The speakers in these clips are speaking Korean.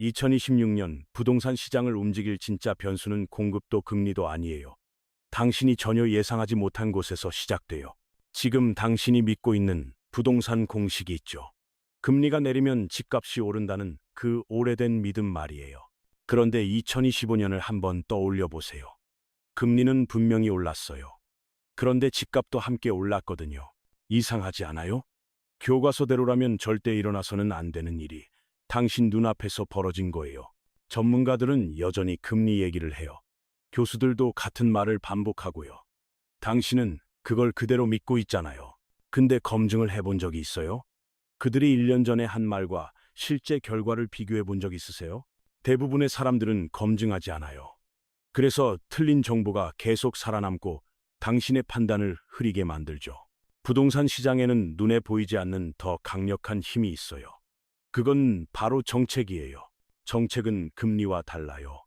2026년 부동산 시장을 움직일 진짜 변수는 공급도 금리도 아니에요. 당신이 전혀 예상하지 못한 곳에서 시작돼요. 지금 당신이 믿고 있는 부동산 공식이 있죠. 금리가 내리면 집값이 오른다는 그 오래된 믿음 말이에요. 그런데 2025년을 한번 떠올려 보세요. 금리는 분명히 올랐어요. 그런데 집값도 함께 올랐거든요. 이상하지 않아요? 교과서대로라면 절대 일어나서는 안 되는 일이 당신 눈앞에서 벌어진 거예요. 전문가들은 여전히 금리 얘기를 해요. 교수들도 같은 말을 반복하고요. 당신은 그걸 그대로 믿고 있잖아요. 근데 검증을 해본 적이 있어요? 그들이 1년 전에 한 말과 실제 결과를 비교해 본 적 있으세요? 대부분의 사람들은 검증하지 않아요. 그래서 틀린 정보가 계속 살아남고 당신의 판단을 흐리게 만들죠. 부동산 시장에는 눈에 보이지 않는 더 강력한 힘이 있어요. 그건 바로 정책이에요. 정책은 금리와 달라요.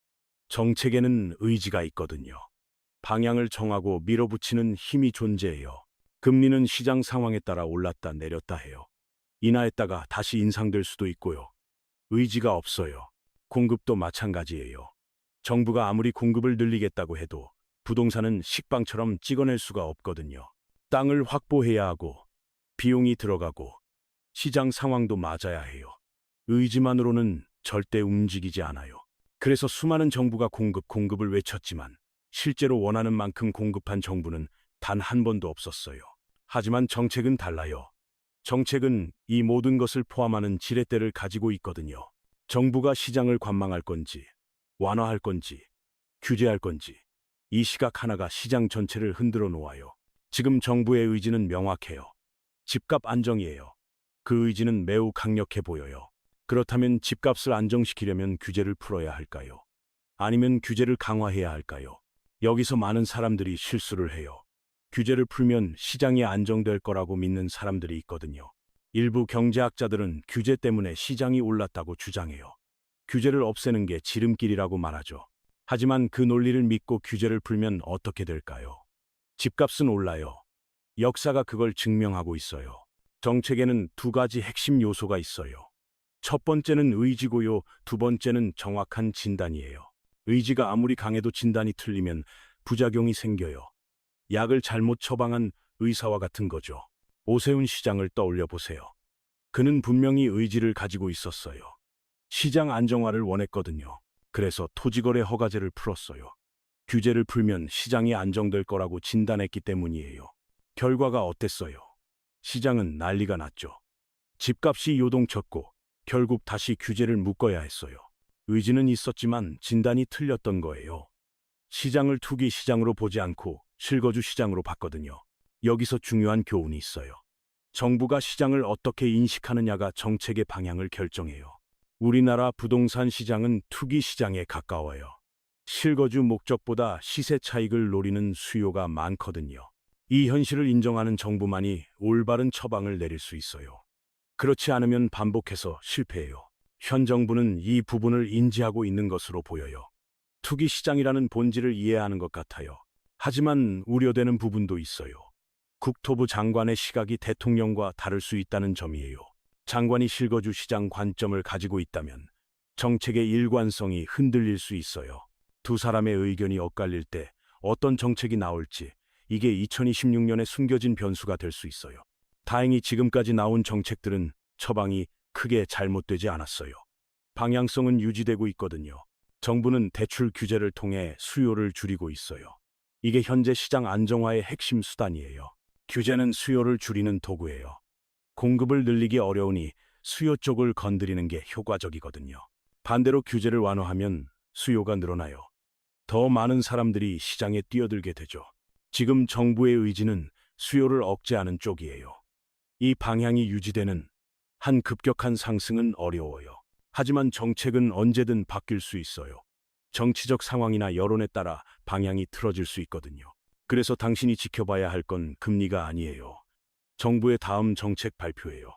정책에는 의지가 있거든요. 방향을 정하고 밀어붙이는 힘이 존재해요. 금리는 시장 상황에 따라 올랐다 내렸다 해요. 인하했다가 다시 인상될 수도 있고요. 의지가 없어요. 공급도 마찬가지예요. 정부가 아무리 공급을 늘리겠다고 해도 부동산은 식빵처럼 찍어낼 수가 없거든요. 땅을 확보해야 하고 비용이 들어가고 시장 상황도 맞아야 해요. 의지만으로는 절대 움직이지 않아요. 그래서 수많은 정부가 공급을 외쳤지만 실제로 원하는 만큼 공급한 정부는 단 한 번도 없었어요. 하지만 정책은 달라요. 정책은 이 모든 것을 포함하는 지렛대를 가지고 있거든요. 정부가 시장을 관망할 건지, 완화할 건지, 규제할 건지, 이 시각 하나가 시장 전체를 흔들어 놓아요. 지금 정부의 의지는 명확해요. 집값 안정이에요. 그 의지는 매우 강력해 보여요. 그렇다면 집값을 안정시키려면 규제를 풀어야 할까요? 아니면 규제를 강화해야 할까요? 여기서 많은 사람들이 실수를 해요. 규제를 풀면 시장이 안정될 거라고 믿는 사람들이 있거든요. 일부 경제학자들은 규제 때문에 시장이 올랐다고 주장해요. 규제를 없애는 게 지름길이라고 말하죠. 하지만 그 논리를 믿고 규제를 풀면 어떻게 될까요? 집값은 올라요. 역사가 그걸 증명하고 있어요. 정책에는 두 가지 핵심 요소가 있어요. 첫 번째는 의지고요, 두 번째는 정확한 진단이에요. 의지가 아무리 강해도 진단이 틀리면 부작용이 생겨요. 약을 잘못 처방한 의사와 같은 거죠. 오세훈 시장을 떠올려 보세요. 그는 분명히 의지를 가지고 있었어요. 시장 안정화를 원했거든요. 그래서 토지거래 허가제를 풀었어요. 규제를 풀면 시장이 안정될 거라고 진단했기 때문이에요. 결과가 어땠어요? 시장은 난리가 났죠. 집값이 요동쳤고 결국 다시 규제를 묶어야 했어요. 의지는 있었지만 진단이 틀렸던 거예요. 시장을 투기 시장으로 보지 않고 실거주 시장으로 봤거든요. 여기서 중요한 교훈이 있어요. 정부가 시장을 어떻게 인식하느냐가 정책의 방향을 결정해요. 우리나라 부동산 시장은 투기 시장에 가까워요. 실거주 목적보다 시세 차익을 노리는 수요가 많거든요. 이 현실을 인정하는 정부만이 올바른 처방을 내릴 수 있어요. 그렇지 않으면 반복해서 실패해요. 현 정부는 이 부분을 인지하고 있는 것으로 보여요. 투기 시장이라는 본질을 이해하는 것 같아요. 하지만 우려되는 부분도 있어요. 국토부 장관의 시각이 대통령과 다를 수 있다는 점이에요. 장관이 실거주 시장 관점을 가지고 있다면 정책의 일관성이 흔들릴 수 있어요. 두 사람의 의견이 엇갈릴 때 어떤 정책이 나올지 이게 2026년에 숨겨진 변수가 될 수 있어요. 다행히 지금까지 나온 정책들은 처방이 크게 잘못되지 않았어요. 방향성은 유지되고 있거든요. 정부는 대출 규제를 통해 수요를 줄이고 있어요. 이게 현재 시장 안정화의 핵심 수단이에요. 규제는 수요를 줄이는 도구예요. 공급을 늘리기 어려우니 수요 쪽을 건드리는 게 효과적이거든요. 반대로 규제를 완화하면 수요가 늘어나요. 더 많은 사람들이 시장에 뛰어들게 되죠. 지금 정부의 의지는 수요를 억제하는 쪽이에요. 이 방향이 유지되는 한 급격한 상승은 어려워요. 하지만 정책은 언제든 바뀔 수 있어요. 정치적 상황이나 여론에 따라 방향이 틀어질 수 있거든요. 그래서 당신이 지켜봐야 할 건 금리가 아니에요. 정부의 다음 정책 발표예요.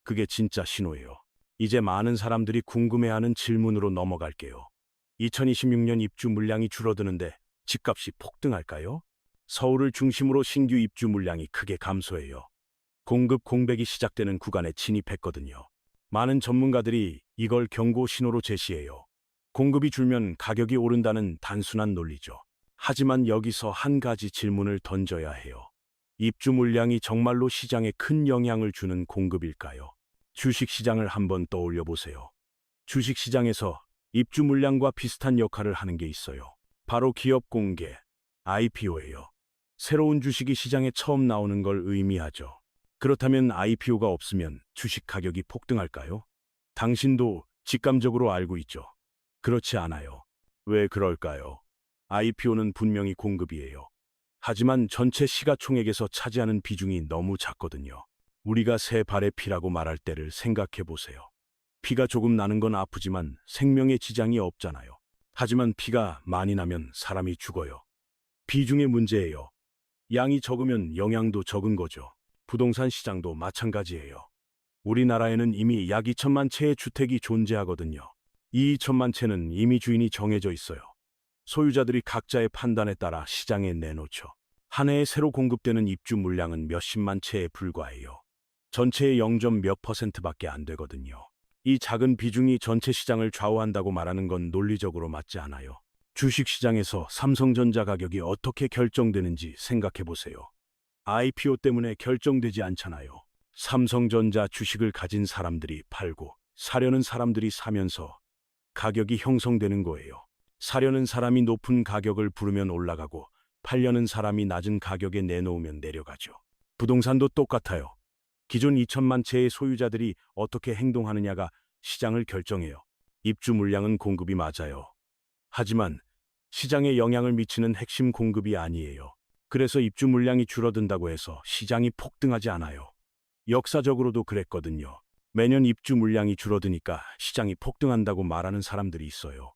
그게 진짜 신호예요. 이제 많은 사람들이 궁금해하는 질문으로 넘어갈게요. 2026년 입주 물량이 줄어드는데 집값이 폭등할까요? 서울을 중심으로 신규 입주 물량이 크게 감소해요. 공급 공백이 시작되는 구간에 진입했거든요. 많은 전문가들이 이걸 경고 신호로 제시해요. 공급이 줄면 가격이 오른다는 단순한 논리죠. 하지만 여기서 한 가지 질문을 던져야 해요. 입주 물량이 정말로 시장에 큰 영향을 주는 공급일까요? 주식 시장을 한번 떠올려 보세요. 주식 시장에서 입주 물량과 비슷한 역할을 하는 게 있어요. 바로 기업 공개, IPO예요. 새로운 주식이 시장에 처음 나오는 걸 의미하죠. 그렇다면 IPO가 없으면 주식 가격이 폭등할까요? 당신도 직감적으로 알고 있죠. 그렇지 않아요. 왜 그럴까요? IPO는 분명히 공급이에요. 하지만 전체 시가총액에서 차지하는 비중이 너무 작거든요. 우리가 새 발의 피라고 말할 때를 생각해 보세요. 피가 조금 나는 건 아프지만 생명에 지장이 없잖아요. 하지만 피가 많이 나면 사람이 죽어요. 비중의 문제예요. 양이 적으면 영향도 적은 거죠. 부동산 시장도 마찬가지예요. 우리나라에는 이미 약 2천만 채의 주택이 존재하거든요. 이 2천만 채는 이미 주인이 정해져 있어요. 소유자들이 각자의 판단에 따라 시장에 내놓죠. 한 해에 새로 공급되는 입주 물량은 몇십만 채에 불과해요. 전체의 0. 몇 %밖에 안 되거든요. 이 작은 비중이 전체 시장을 좌우한다고 말하는 건 논리적으로 맞지 않아요. 주식시장에서 삼성전자 가격이 어떻게 결정되는지 생각해 보세요. IPO 때문에 결정되지 않잖아요. 삼성전자 주식을 가진 사람들이 팔고 사려는 사람들이 사면서 가격이 형성되는 거예요. 사려는 사람이 높은 가격을 부르면 올라가고 팔려는 사람이 낮은 가격에 내놓으면 내려가죠. 부동산도 똑같아요. 기존 2천만 채의 소유자들이 어떻게 행동하느냐가 시장을 결정해요. 입주 물량은 공급이 맞아요. 하지만 시장에 영향을 미치는 핵심 공급이 아니에요. 그래서 입주 물량이 줄어든다고 해서 시장이 폭등하지 않아요. 역사적으로도 그랬거든요. 매년 입주 물량이 줄어드니까 시장이 폭등한다고 말하는 사람들이 있어요.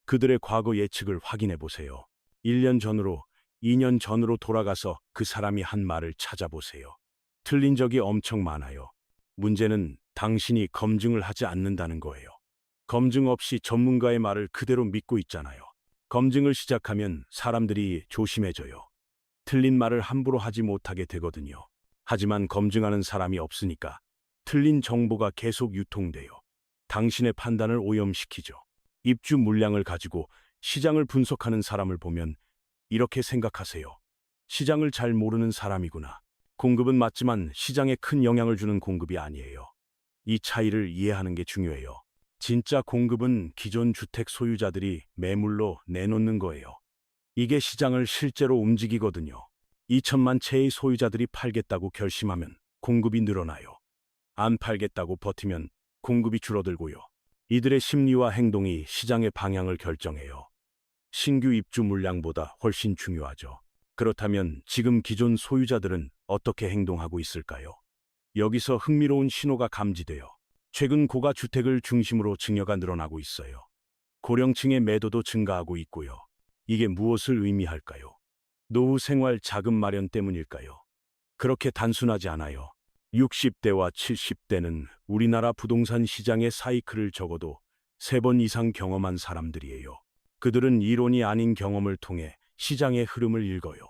그들의 과거 예측을 확인해 보세요. 1년 전으로, 2년 전으로 돌아가서 그 사람이 한 말을 찾아보세요. 틀린 적이 엄청 많아요. 문제는 당신이 검증을 하지 않는다는 거예요. 검증 없이 전문가의 말을 그대로 믿고 있잖아요. 검증을 시작하면 사람들이 조심해져요. 틀린 말을 함부로 하지 못하게 되거든요. 하지만 검증하는 사람이 없으니까 틀린 정보가 계속 유통돼요. 당신의 판단을 오염시키죠. 입주 물량을 가지고 시장을 분석하는 사람을 보면 이렇게 생각하세요. 시장을 잘 모르는 사람이구나. 공급은 맞지만 시장에 큰 영향을 주는 공급이 아니에요. 이 차이를 이해하는 게 중요해요. 진짜 공급은 기존 주택 소유자들이 매물로 내놓는 거예요. 이게 시장을 실제로 움직이거든요. 2천만 채의 소유자들이 팔겠다고 결심하면 공급이 늘어나요. 안 팔겠다고 버티면 공급이 줄어들고요. 이들의 심리와 행동이 시장의 방향을 결정해요. 신규 입주 물량보다 훨씬 중요하죠. 그렇다면 지금 기존 소유자들은 어떻게 행동하고 있을까요? 여기서 흥미로운 신호가 감지돼요. 최근 고가 주택을 중심으로 증여가 늘어나고 있어요. 고령층의 매도도 증가하고 있고요. 이게 무엇을 의미할까요? 노후 생활 자금 마련 때문일까요? 그렇게 단순하지 않아요. 60대와 70대는 우리나라 부동산 시장의 사이클을 적어도 3번 이상 경험한 사람들이에요. 그들은 이론이 아닌 경험을 통해 시장의 흐름을 읽어요.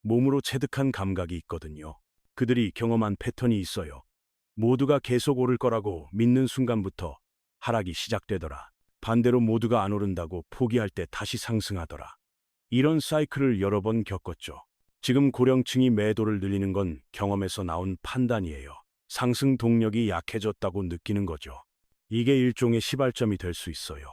몸으로 체득한 감각이 있거든요. 그들이 경험한 패턴이 있어요. 모두가 계속 오를 거라고 믿는 순간부터 하락이 시작되더라. 반대로 모두가 안 오른다고 포기할 때 다시 상승하더라. 이런 사이클을 여러 번 겪었죠. 지금 고령층이 매도를 늘리는 건 경험에서 나온 판단이에요. 상승 동력이 약해졌다고 느끼는 거죠. 이게 일종의 시발점이 될 수 있어요.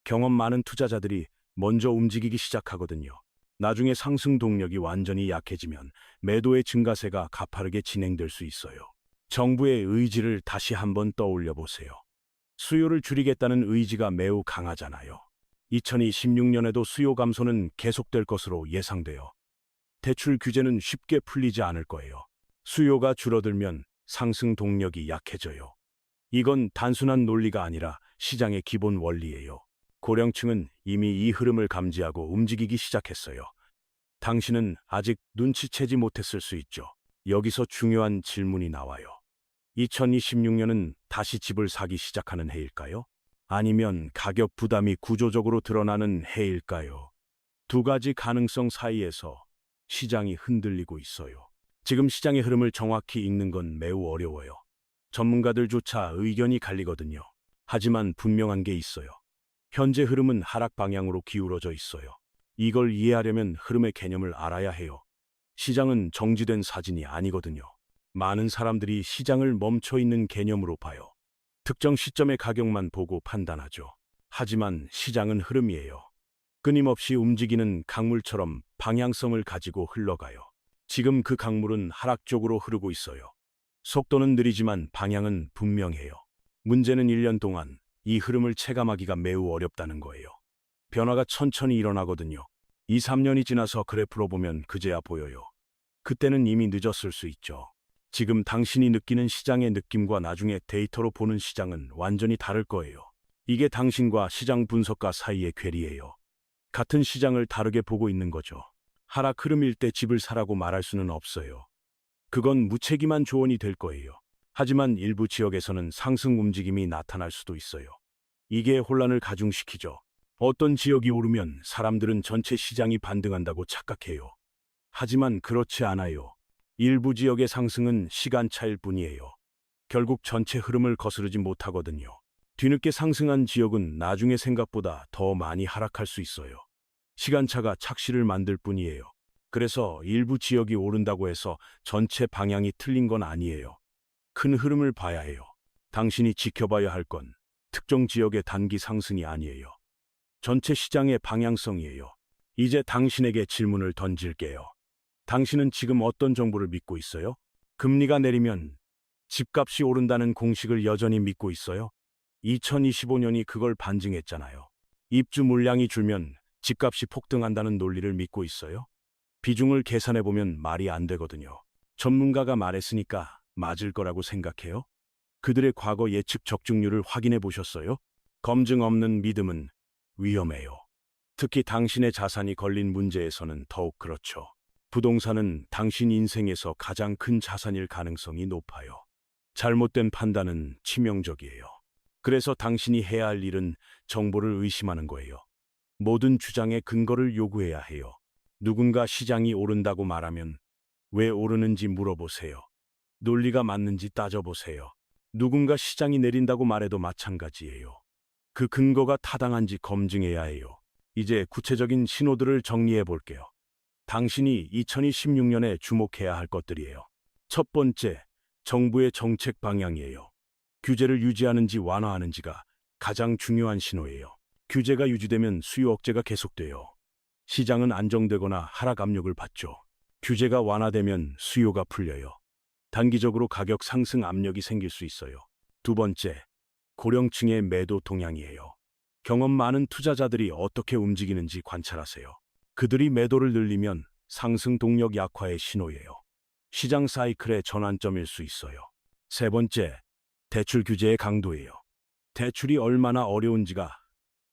경험 많은 투자자들이 먼저 움직이기 시작하거든요. 나중에 상승 동력이 완전히 약해지면 매도의 증가세가 가파르게 진행될 수 있어요. 정부의 의지를 다시 한번 떠올려 보세요. 수요를 줄이겠다는 의지가 매우 강하잖아요. 2026년에도 수요 감소는 계속될 것으로 예상돼요. 대출 규제는 쉽게 풀리지 않을 거예요. 수요가 줄어들면 상승 동력이 약해져요. 이건 단순한 논리가 아니라 시장의 기본 원리예요. 고령층은 이미 이 흐름을 감지하고 움직이기 시작했어요. 당신은 아직 눈치채지 못했을 수 있죠. 여기서 중요한 질문이 나와요. 2026년은 다시 집을 사기 시작하는 해일까요? 아니면 가격 부담이 구조적으로 드러나는 해일까요? 두 가지 가능성 사이에서 시장이 흔들리고 있어요. 지금 시장의 흐름을 정확히 읽는 건 매우 어려워요. 전문가들조차 의견이 갈리거든요. 하지만 분명한 게 있어요. 현재 흐름은 하락 방향으로 기울어져 있어요. 이걸 이해하려면 흐름의 개념을 알아야 해요. 시장은 정지된 사진이 아니거든요. 많은 사람들이 시장을 멈춰 있는 개념으로 봐요. 특정 시점의 가격만 보고 판단하죠. 하지만 시장은 흐름이에요. 끊임없이 움직이는 강물처럼 방향성을 가지고 흘러가요. 지금 그 강물은 하락 쪽으로 흐르고 있어요. 속도는 느리지만 방향은 분명해요. 문제는 1년 동안 이 흐름을 체감하기가 매우 어렵다는 거예요. 변화가 천천히 일어나거든요. 2, 3년이 지나서 그래프로 보면 그제야 보여요. 그때는 이미 늦었을 수 있죠. 지금 당신이 느끼는 시장의 느낌과 나중에 데이터로 보는 시장은 완전히 다를 거예요. 이게 당신과 시장 분석가 사이의 괴리예요. 같은 시장을 다르게 보고 있는 거죠. 하락 흐름일 때 집을 사라고 말할 수는 없어요. 그건 무책임한 조언이 될 거예요. 하지만 일부 지역에서는 상승 움직임이 나타날 수도 있어요. 이게 혼란을 가중시키죠. 어떤 지역이 오르면 사람들은 전체 시장이 반등한다고 착각해요. 하지만 그렇지 않아요. 일부 지역의 상승은 시간차일 뿐이에요. 결국 전체 흐름을 거스르지 못하거든요. 뒤늦게 상승한 지역은 나중에 생각보다 더 많이 하락할 수 있어요. 시간차가 착시를 만들 뿐이에요. 그래서 일부 지역이 오른다고 해서 전체 방향이 틀린 건 아니에요. 큰 흐름을 봐야 해요. 당신이 지켜봐야 할 건 특정 지역의 단기 상승이 아니에요. 전체 시장의 방향성이에요. 이제 당신에게 질문을 던질게요. 당신은 지금 어떤 정보를 믿고 있어요? 금리가 내리면 집값이 오른다는 공식을 여전히 믿고 있어요? 2025년이 그걸 반증했잖아요. 입주 물량이 줄면 집값이 폭등한다는 논리를 믿고 있어요? 비중을 계산해보면 말이 안 되거든요. 전문가가 말했으니까 맞을 거라고 생각해요? 그들의 과거 예측 적중률을 확인해 보셨어요? 검증 없는 믿음은 위험해요. 특히 당신의 자산이 걸린 문제에서는 더욱 그렇죠. 부동산은 당신 인생에서 가장 큰 자산일 가능성이 높아요. 잘못된 판단은 치명적이에요. 그래서 당신이 해야 할 일은 정보를 의심하는 거예요. 모든 주장의 근거를 요구해야 해요. 누군가 시장이 오른다고 말하면 왜 오르는지 물어보세요. 논리가 맞는지 따져보세요. 누군가 시장이 내린다고 말해도 마찬가지예요. 그 근거가 타당한지 검증해야 해요. 이제 구체적인 신호들을 정리해 볼게요. 당신이 2026년에 주목해야 할 것들이에요. 첫 번째, 정부의 정책 방향이에요. 규제를 유지하는지 완화하는지가 가장 중요한 신호예요. 규제가 유지되면 수요 억제가 계속돼요. 시장은 안정되거나 하락 압력을 받죠. 규제가 완화되면 수요가 풀려요. 단기적으로 가격 상승 압력이 생길 수 있어요. 두 번째, 고령층의 매도 동향이에요. 경험 많은 투자자들이 어떻게 움직이는지 관찰하세요. 그들이 매도를 늘리면 상승 동력 약화의 신호예요. 시장 사이클의 전환점일 수 있어요. 세 번째, 대출 규제의 강도예요. 대출이 얼마나 어려운지가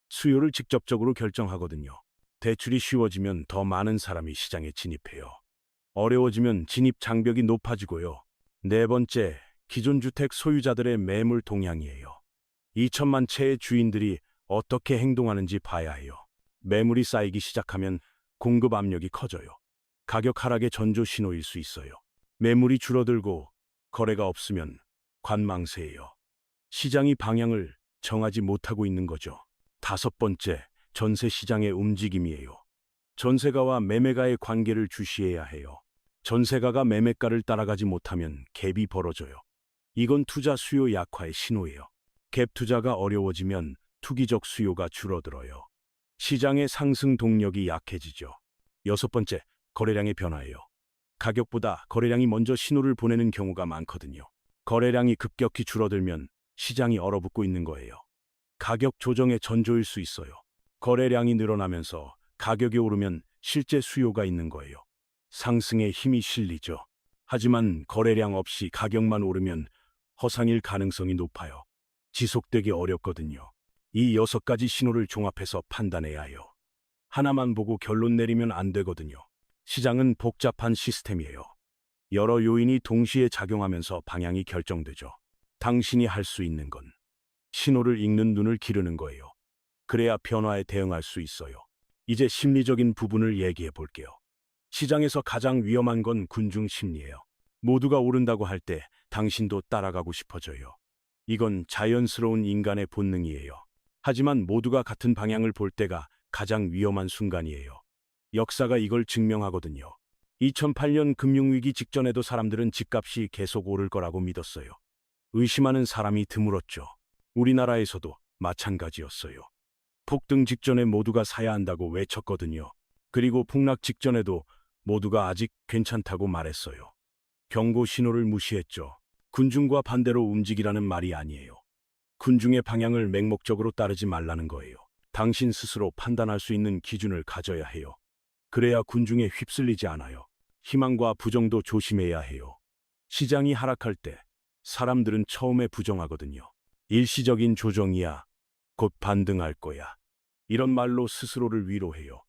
수요를 직접적으로 결정하거든요. 대출이 쉬워지면 더 많은 사람이 시장에 진입해요. 어려워지면 진입 장벽이 높아지고요. 네 번째, 기존 주택 소유자들의 매물 동향이에요. 2천만 채의 주인들이 어떻게 행동하는지 봐야 해요. 매물이 쌓이기 시작하면 공급 압력이 커져요. 가격 하락의 전조 신호일 수 있어요. 매물이 줄어들고 거래가 없으면 관망세예요. 시장이 방향을 정하지 못하고 있는 거죠. 다섯 번째, 전세 시장의 움직임이에요. 전세가와 매매가의 관계를 주시해야 해요. 전세가가 매매가를 따라가지 못하면 갭이 벌어져요. 이건 투자 수요 약화의 신호예요. 갭 투자가 어려워지면 투기적 수요가 줄어들어요. 시장의 상승 동력이 약해지죠. 여섯 번째, 거래량의 변화예요. 가격보다 거래량이 먼저 신호를 보내는 경우가 많거든요. 거래량이 급격히 줄어들면 시장이 얼어붙고 있는 거예요. 가격 조정의 전조일 수 있어요. 거래량이 늘어나면서 가격이 오르면 실제 수요가 있는 거예요. 상승에 힘이 실리죠. 하지만 거래량 없이 가격만 오르면 허상일 가능성이 높아요. 지속되기 어렵거든요. 이 6가지 신호를 종합해서 판단해야 해요. 하나만 보고 결론 내리면 안 되거든요. 시장은 복잡한 시스템이에요. 여러 요인이 동시에 작용하면서 방향이 결정되죠. 당신이 할 수 있는 건 신호를 읽는 눈을 기르는 거예요. 그래야 변화에 대응할 수 있어요. 이제 심리적인 부분을 얘기해 볼게요. 시장에서 가장 위험한 건 군중 심리예요. 모두가 오른다고 할 때 당신도 따라가고 싶어져요. 이건 자연스러운 인간의 본능이에요. 하지만 모두가 같은 방향을 볼 때가 가장 위험한 순간이에요. 역사가 이걸 증명하거든요. 2008년 금융위기 직전에도 사람들은 집값이 계속 오를 거라고 믿었어요. 의심하는 사람이 드물었죠. 우리나라에서도 마찬가지였어요. 폭등 직전에 모두가 사야 한다고 외쳤거든요. 그리고 폭락 직전에도 모두가 아직 괜찮다고 말했어요. 경고 신호를 무시했죠. 군중과 반대로 움직이라는 말이 아니에요. 군중의 방향을 맹목적으로 따르지 말라는 거예요. 당신 스스로 판단할 수 있는 기준을 가져야 해요. 그래야 군중에 휩쓸리지 않아요. 희망과 부정도 조심해야 해요. 시장이 하락할 때 사람들은 처음에 부정하거든요. 일시적인 조정이야. 곧 반등할 거야. 이런 말로 스스로를 위로해요.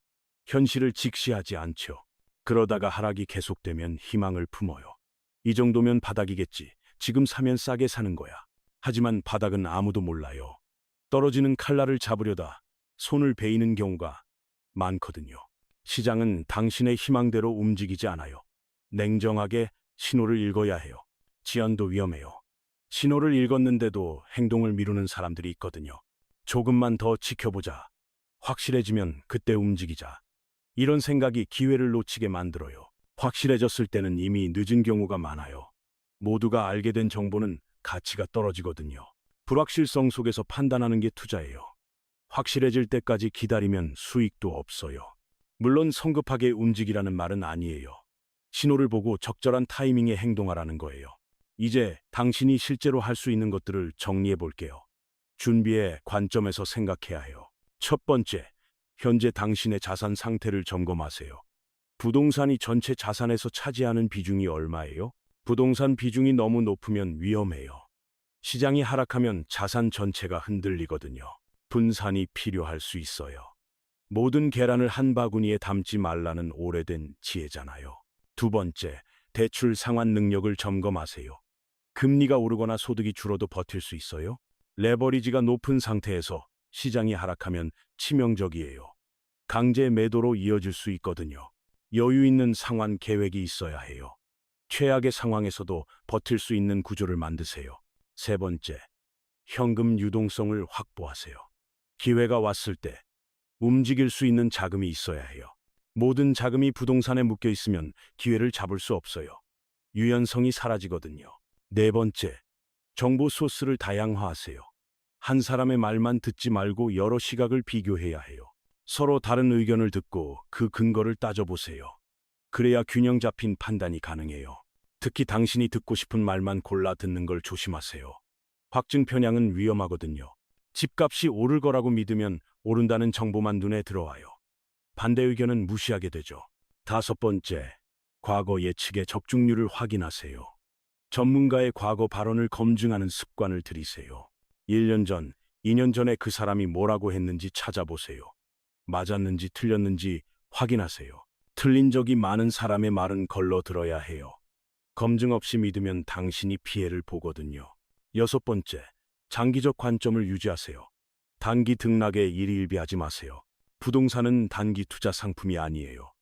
현실을 직시하지 않죠. 그러다가 하락이 계속되면 희망을 품어요. 이 정도면 바닥이겠지. 지금 사면 싸게 사는 거야. 하지만 바닥은 아무도 몰라요. 떨어지는 칼날을 잡으려다 손을 베이는 경우가 많거든요. 시장은 당신의 희망대로 움직이지 않아요. 냉정하게 신호를 읽어야 해요. 지연도 위험해요. 신호를 읽었는데도 행동을 미루는 사람들이 있거든요. 조금만 더 지켜보자. 확실해지면 그때 움직이자. 이런 생각이 기회를 놓치게 만들어요. 확실해졌을 때는 이미 늦은 경우가 많아요. 모두가 알게 된 정보는 가치가 떨어지거든요. 불확실성 속에서 판단하는 게 투자예요. 확실해질 때까지 기다리면 수익도 없어요. 물론 성급하게 움직이라는 말은 아니에요. 신호를 보고 적절한 타이밍에 행동하라는 거예요. 이제 당신이 실제로 할 수 있는 것들을 정리해 볼게요. 준비의 관점에서 생각해야 해요. 첫 번째, 현재 당신의 자산 상태를 점검하세요. 부동산이 전체 자산에서 차지하는 비중이 얼마예요? 부동산 비중이 너무 높으면 위험해요. 시장이 하락하면 자산 전체가 흔들리거든요. 분산이 필요할 수 있어요. 모든 계란을 한 바구니에 담지 말라는 오래된 지혜잖아요. 두 번째, 대출 상환 능력을 점검하세요. 금리가 오르거나 소득이 줄어도 버틸 수 있어요? 레버리지가 높은 상태에서 시장이 하락하면 치명적이에요. 강제 매도로 이어질 수 있거든요. 여유 있는 상환 계획이 있어야 해요. 최악의 상황에서도 버틸 수 있는 구조를 만드세요. 세 번째, 현금 유동성을 확보하세요. 기회가 왔을 때 움직일 수 있는 자금이 있어야 해요. 모든 자금이 부동산에 묶여 있으면 기회를 잡을 수 없어요. 유연성이 사라지거든요. 네 번째, 정보 소스를 다양화하세요. 한 사람의 말만 듣지 말고 여러 시각을 비교해야 해요. 서로 다른 의견을 듣고 그 근거를 따져보세요. 그래야 균형 잡힌 판단이 가능해요. 특히 당신이 듣고 싶은 말만 골라 듣는 걸 조심하세요. 확증 편향은 위험하거든요. 집값이 오를 거라고 믿으면 오른다는 정보만 눈에 들어와요. 반대 의견은 무시하게 되죠. 다섯 번째, 과거 예측의 적중률을 확인하세요. 전문가의 과거 발언을 검증하는 습관을 들이세요. 1년 전, 2년 전에 그 사람이 뭐라고 했는지 찾아보세요. 맞았는지 틀렸는지 확인하세요. 틀린 적이 많은 사람의 말은 걸러 들어야 해요. 검증 없이 믿으면 당신이 피해를 보거든요. 여섯 번째, 장기적 관점을 유지하세요. 단기 등락에 일희일비하지 마세요. 부동산은 단기 투자 상품이 아니에요.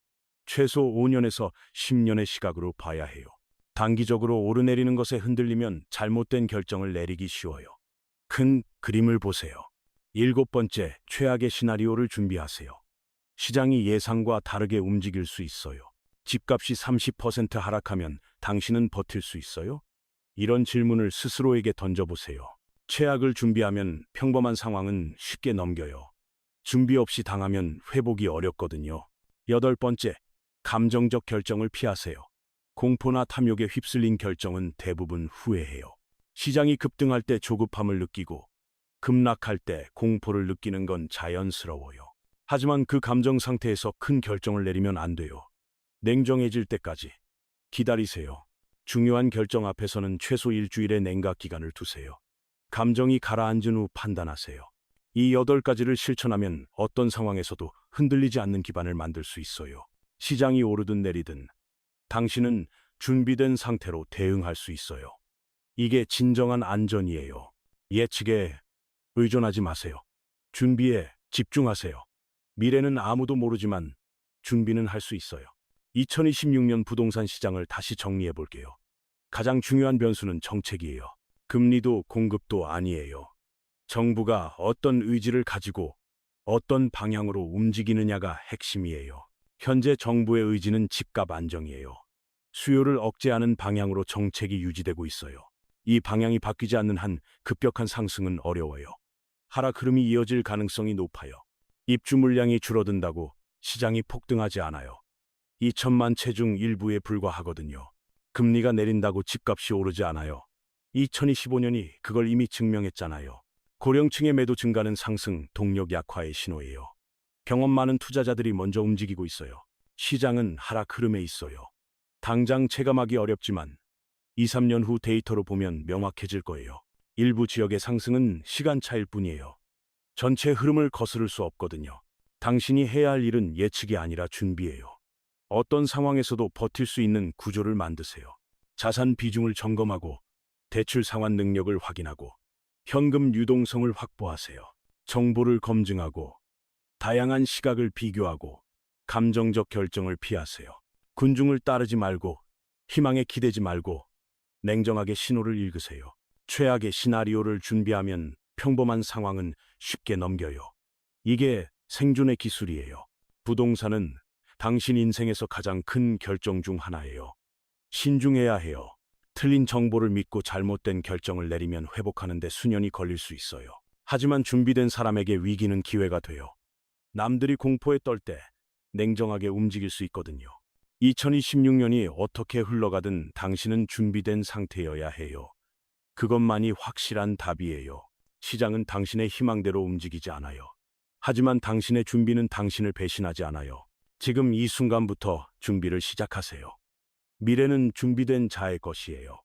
최소 5년에서 10년의 시각으로 봐야 해요. 단기적으로 오르내리는 것에 흔들리면 잘못된 결정을 내리기 쉬워요. 큰 그림을 보세요. 일곱 번째, 최악의 시나리오를 준비하세요. 시장이 예상과 다르게 움직일 수 있어요. 집값이 30% 하락하면 당신은 버틸 수 있어요? 이런 질문을 스스로에게 던져보세요. 최악을 준비하면 평범한 상황은 쉽게 넘겨요. 준비 없이 당하면 회복이 어렵거든요. 여덟 번째, 감정적 결정을 피하세요. 공포나 탐욕에 휩쓸린 결정은 대부분 후회해요. 시장이 급등할 때 조급함을 느끼고 급락할 때 공포를 느끼는 건 자연스러워요. 하지만 그 감정 상태에서 큰 결정을 내리면 안 돼요. 냉정해질 때까지 기다리세요. 중요한 결정 앞에서는 최소 일주일의 냉각 기간을 두세요. 감정이 가라앉은 후 판단하세요. 이 8가지를 실천하면 어떤 상황에서도 흔들리지 않는 기반을 만들 수 있어요. 시장이 오르든 내리든 당신은 준비된 상태로 대응할 수 있어요. 이게 진정한 안전이에요. 예측에 의존하지 마세요. 준비에 집중하세요. 미래는 아무도 모르지만 준비는 할 수 있어요. 2026년 부동산 시장을 다시 정리해 볼게요. 가장 중요한 변수는 정책이에요. 금리도 공급도 아니에요. 정부가 어떤 의지를 가지고 어떤 방향으로 움직이느냐가 핵심이에요. 현재 정부의 의지는 집값 안정이에요. 수요를 억제하는 방향으로 정책이 유지되고 있어요. 이 방향이 바뀌지 않는 한 급격한 상승은 어려워요. 하락 흐름이 이어질 가능성이 높아요. 입주 물량이 줄어든다고 시장이 폭등하지 않아요. 2천만 채 중 일부에 불과하거든요. 금리가 내린다고 집값이 오르지 않아요. 2025년이 그걸 이미 증명했잖아요. 고령층의 매도 증가는 상승 동력 약화의 신호예요. 경험 많은 투자자들이 먼저 움직이고 있어요. 시장은 하락 흐름에 있어요. 당장 체감하기 어렵지만 2, 3년 후 데이터로 보면 명확해질 거예요. 일부 지역의 상승은 시간차일 뿐이에요. 전체 흐름을 거스를 수 없거든요. 당신이 해야 할 일은 예측이 아니라 준비예요. 어떤 상황에서도 버틸 수 있는 구조를 만드세요. 자산 비중을 점검하고 대출 상환 능력을 확인하고 현금 유동성을 확보하세요. 정보를 검증하고 다양한 시각을 비교하고 감정적 결정을 피하세요. 군중을 따르지 말고 희망에 기대지 말고 냉정하게 신호를 읽으세요. 최악의 시나리오를 준비하면 평범한 상황은 쉽게 넘겨요. 이게 생존의 기술이에요. 부동산은 당신 인생에서 가장 큰 결정 중 하나예요. 신중해야 해요. 틀린 정보를 믿고 잘못된 결정을 내리면 회복하는 데 수년이 걸릴 수 있어요. 하지만 준비된 사람에게 위기는 기회가 돼요. 남들이 공포에 떨 때 냉정하게 움직일 수 있거든요. 2026년이 어떻게 흘러가든 당신은 준비된 상태여야 해요. 그것만이 확실한 답이에요. 시장은 당신의 희망대로 움직이지 않아요. 하지만 당신의 준비는 당신을 배신하지 않아요. 지금 이 순간부터 준비를 시작하세요. 미래는 준비된 자의 것이에요.